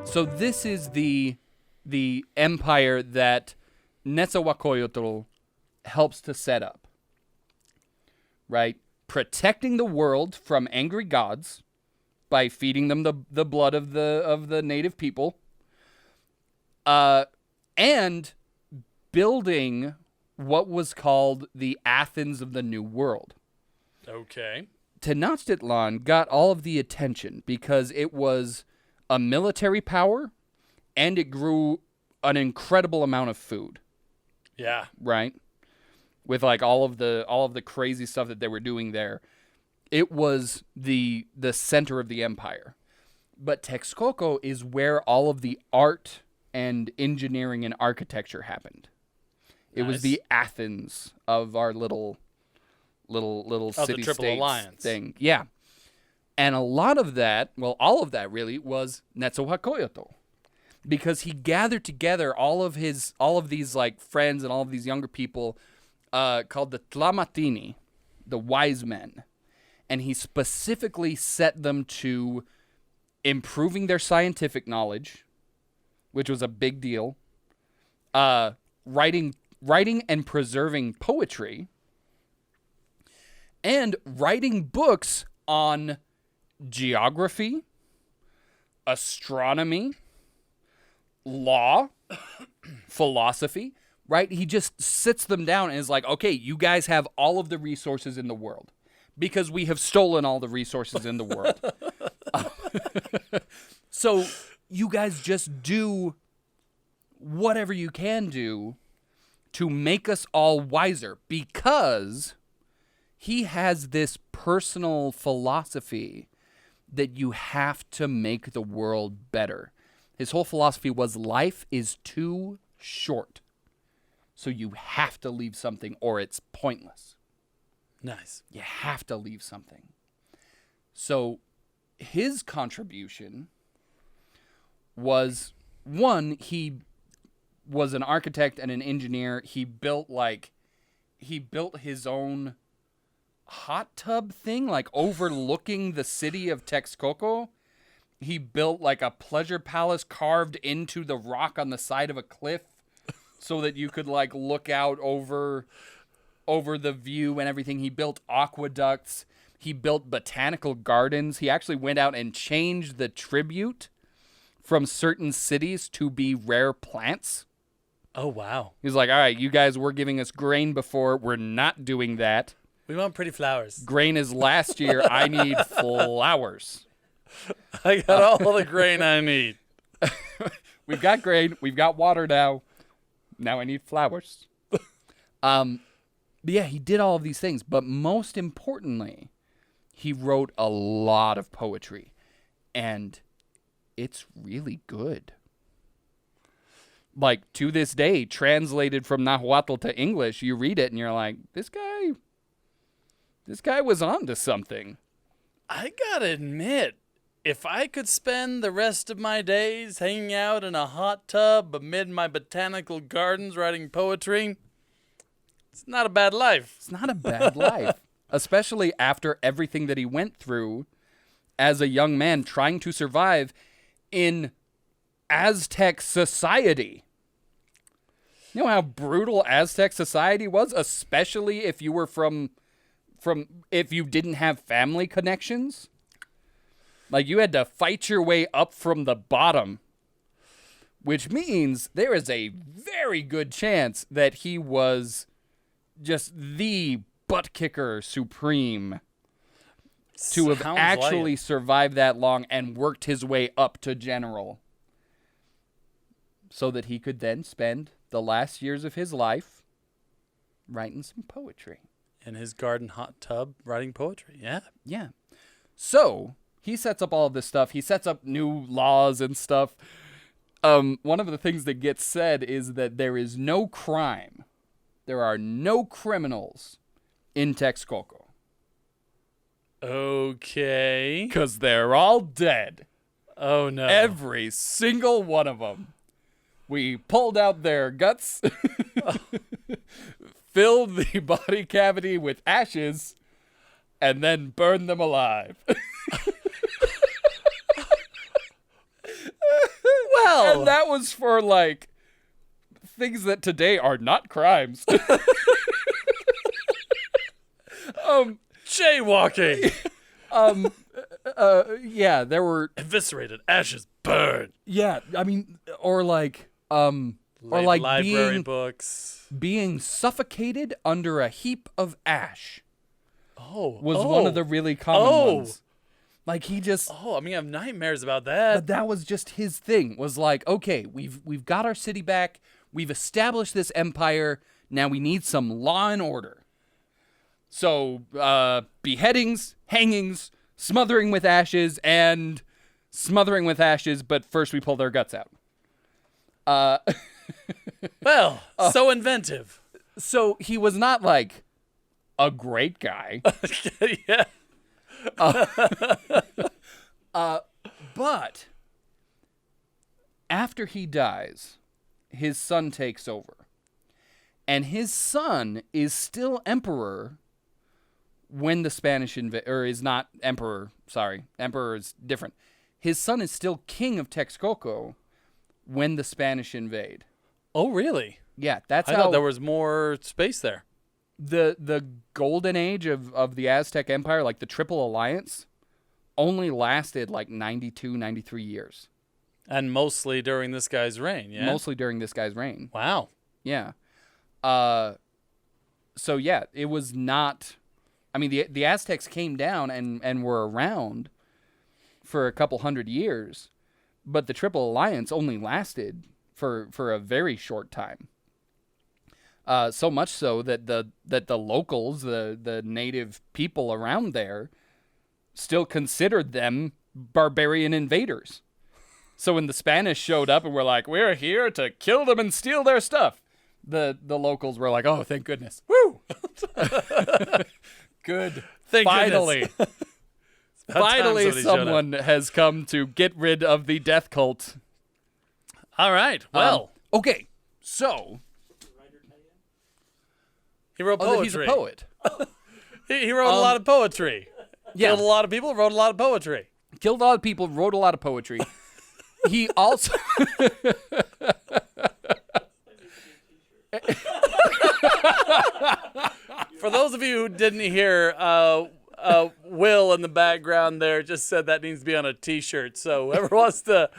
So this is the empire that Netzahualcoyotl helps to set up, right? Protecting the world from angry gods by feeding them the blood of the native people, and building what was called the Athens of the New World. Okay. Tenochtitlan got all of the attention because it was a military power and it grew an incredible amount of food. Yeah. Right? With like all of the crazy stuff that they were doing there. It was the center of the empire. But Texcoco is where all of the art and engineering and architecture happened. It was the Athens of our little city Triple states Alliance thing. Yeah. And a lot of that, well, all of that really was Netzahualcoyotl. Because he gathered together all of these like friends and all of these younger people called the Tlamatini, the wise men. And he specifically set them to improving their scientific knowledge, which was a big deal. Writing and preserving poetry, and writing books on geography, astronomy, law, philosophy, right? He just sits them down and is like, okay, you guys have all of the resources in the world because we have stolen all the resources in the world. So you guys just do whatever you can do to make us all wiser, because he has this personal philosophy that you have to make the world better. His whole philosophy was life is too short, so you have to leave something or it's pointless. Nice. You have to leave something. So his contribution was, one, he was an architect and an engineer. He built his own hot tub thing, like overlooking the city of Texcoco. He built like a pleasure palace carved into the rock on the side of a cliff so that you could like look out over the view and everything. He built aqueducts. He built botanical gardens. He actually went out and changed the tribute from certain cities to be rare plants. Oh, wow. He's like, all right, you guys were giving us grain before. We're not doing that. We want pretty flowers. Grain is last year. I need flowers. I got all the grain I need. We've got grain. We've got water now. Now I need flowers. But yeah, he did all of these things. But most importantly, he wrote a lot of poetry. And it's really good. Like, to this day, translated from Nahuatl to English, you read it and you're like, this guy was onto something. I gotta admit, if I could spend the rest of my days hanging out in a hot tub amid my botanical gardens writing poetry, it's not a bad life. It's not a bad life. Especially after everything that he went through as a young man trying to survive in Aztec society. You know how brutal Aztec society was, especially if you were from if you didn't have family connections? Like, you had to fight your way up from the bottom, which means there is a very good chance that he was just the butt kicker supreme to have actually survived that long and worked his way up to general so that he could then spend the last years of his life writing some poetry. In his garden hot tub writing poetry, yeah. Yeah. So he sets up all of this stuff. He sets up new laws and stuff. One of the things that gets said is that there is no crime. There are no criminals in Texcoco. Okay. Because they're all dead. Oh, no. Every single one of them. We pulled out their guts, filled the body cavity with ashes, and then burned them alive. And that was for, like, things that today are not crimes. Jaywalking. Yeah, there were... Eviscerated, ashes burned. Yeah, I mean, or like... or like library books. Being suffocated under a heap of ash. Was Oh. one of the really common ones. Like he just... Oh, I mean, I have nightmares about that. But that was just his thing. Was like, okay, we've got our city back. We've established this empire. Now we need some law and order. So, beheadings, hangings, smothering with ashes, and smothering with ashes, but first we pull their guts out. Well, so inventive. So he was not like a great guy. Yeah. But after he dies, his son takes over. And his son is still emperor when the Spanish or is not emperor, sorry. Emperor is different. His son is still king of Texcoco when the Spanish invade. Oh, really? Yeah, that's I how thought there was more space there. the golden age of the Aztec Empire, like the Triple Alliance, only lasted like 92, 93 years. And mostly during this guy's reign, yeah? Mostly during this guy's reign. Wow. Yeah. So yeah, it was not... I mean, the Aztecs came down and were around for a couple hundred years, but the Triple Alliance only lasted for a very short time. So much so that the locals, the native people around there, still considered them barbarian invaders. So when the Spanish showed up and were like, "We're here to kill them and steal their stuff," the locals were like, "Oh, thank goodness! Woo! Good. Thank Finally." Finally, someone has come to get rid of the death cult. All right. Well, Okay, so he wrote poetry. he's a poet. He wrote a lot of poetry. Yeah. Killed a lot of people, wrote a lot of poetry. Killed a lot of people, wrote a lot of poetry. He also... For those of you who didn't hear, Will in the background there just said that needs to be on a T-shirt. So whoever wants to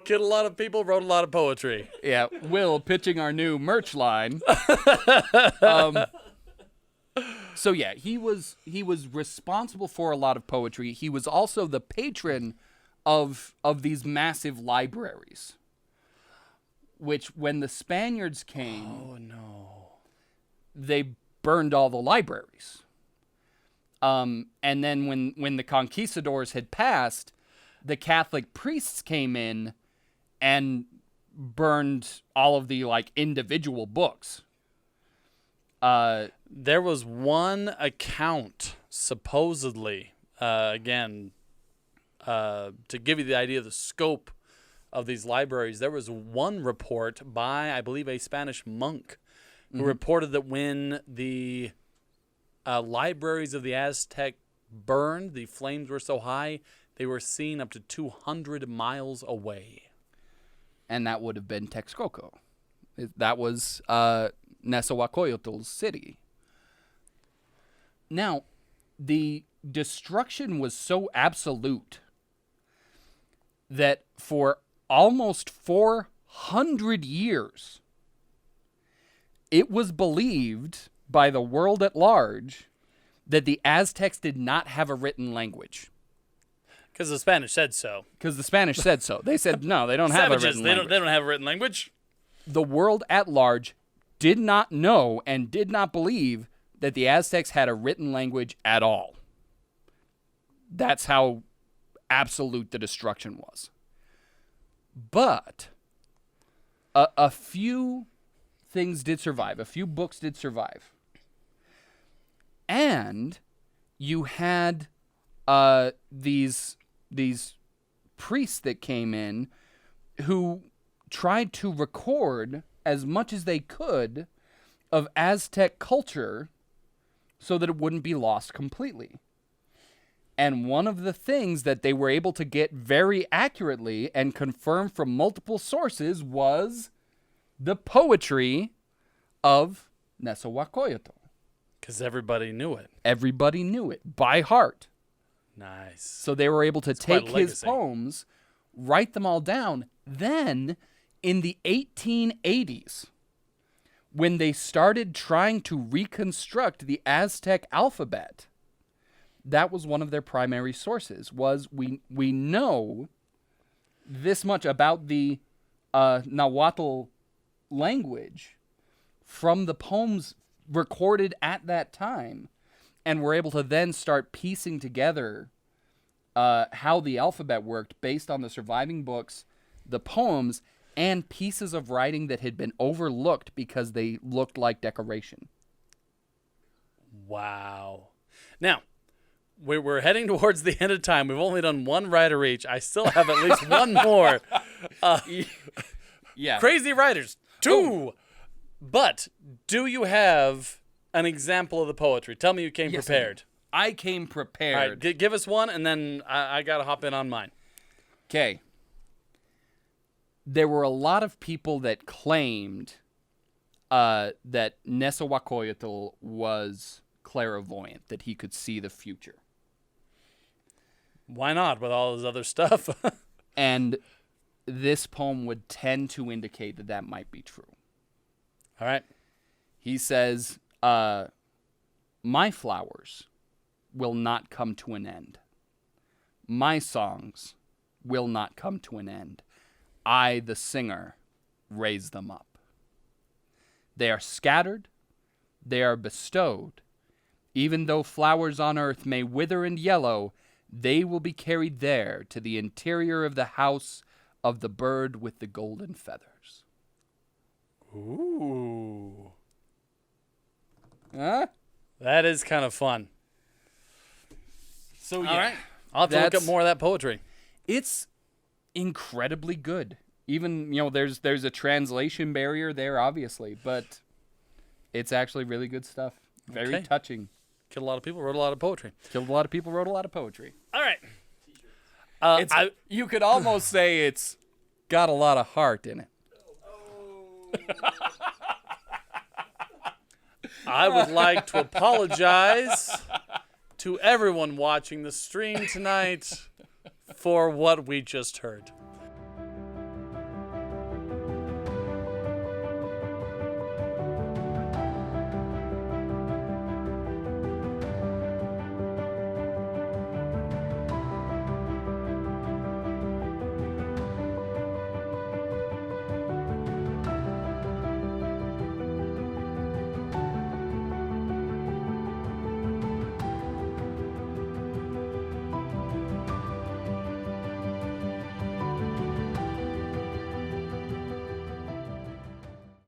kill a lot of people, wrote a lot of poetry. Yeah, Will pitching our new merch line. So yeah, he was responsible for a lot of poetry. He was also the patron of these massive libraries, which when the Spaniards came, Oh no! they burned all the libraries. And then when the conquistadors had passed, the Catholic priests came in and burned all of the like individual books. There was one account, supposedly, again, to give you the idea of the scope of these libraries, there was one report by, I believe, a Spanish monk who reported that when the libraries of the Aztec burned, the flames were so high, they were seen up to 200 miles away. And that would have been Texcoco. That was Nezahualcóyotl's city. Now, the destruction was so absolute that for almost 400 years, it was believed by the world at large that the Aztecs did not have a written language. Because the Spanish said so. Because the Spanish said so. They said, no, they don't have a written language. They don't have a written language. The world at large did not know and did not believe that the Aztecs had a written language at all. That's how absolute the destruction was. But a few things did survive. A few books did survive. And you had these priests that came in who tried to record as much as they could of Aztec culture so that it wouldn't be lost completely. And one of the things that they were able to get very accurately and confirm from multiple sources was the poetry of Nezahualcóyotl. Because everybody knew it. Everybody knew it by heart. Nice. So they were able to That's quite take a his legacy. poems, write them all down. Then, in the 1880s, when they started trying to reconstruct the Aztec alphabet, that was one of their primary sources, was we know this much about the Nahuatl language from the poems recorded at that time, and we're able to then start piecing together how the alphabet worked based on the surviving books, the poems, and pieces of writing that had been overlooked because they looked like decoration. Wow. Now, we're heading towards the end of time. We've only done one writer each. I still have at least one more. Yeah. Crazy writers. 2. But do you have an example of the poetry? Tell me you came Yes, prepared. I came All prepared. right, give us one, and then I got to hop in on mine. Okay. There were a lot of people that claimed that Nezahualcóyotl was clairvoyant, that he could see the future. Why not, with all his other stuff? And this poem would tend to indicate that that might be true. All right. He says, my flowers will not come to an end. My songs will not come to an end. I, the singer, raise them up. They are scattered, they are bestowed. Even though flowers on earth may wither and yellow, they will be carried there to the interior of the house of the bird with the golden feathers. Ooh. Huh? That is kind of fun. So, All right. I'll have to look up more of that poetry. It's incredibly good. Even, there's a translation barrier there, obviously, but it's actually really good stuff. Very Okay. touching. Killed a lot of people, wrote a lot of poetry. Killed a lot of people, wrote a lot of poetry. All right. You could almost say it's got a lot of heart in it. I would like to apologize to everyone watching the stream tonight for what we just heard.